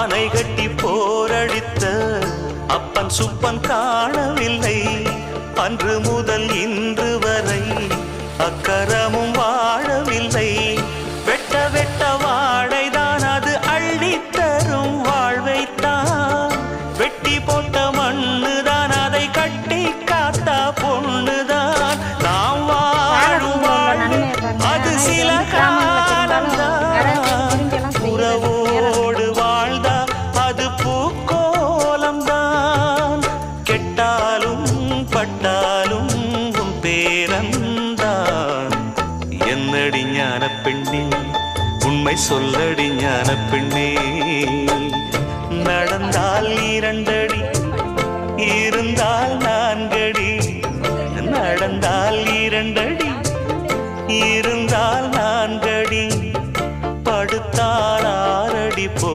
ஆனை கட்டி போரடித்த அப்பன் சுப்பன் காணவில்லை. அன்று முதல் இன்று வரை அக்கரமும் வாழவில்லை. வெட்ட வெட்ட வாடைதான் அது அள்ளித்தரும் வாழ்வைத்தான். வெட்டி போட்ட மண்ணுதான் அதை கட்டி காத்தா பொண்ணுதான். நாம் வாழும் வாழ்வு அது சில காலம்தான். உறவோடு வாழ்ந்தா அது பூக்கோலம்தான். கெட்டாலும் பட்டாலும் உன் பேரந்தான். என்னடி ஞான பெண்ணே உண்மை சொல்லடி ஞான பெண்ணே. நடந்தால் 2 அடி இருந்தால் 4 அடி. நடந்தால் 2 அடி இருந்தால்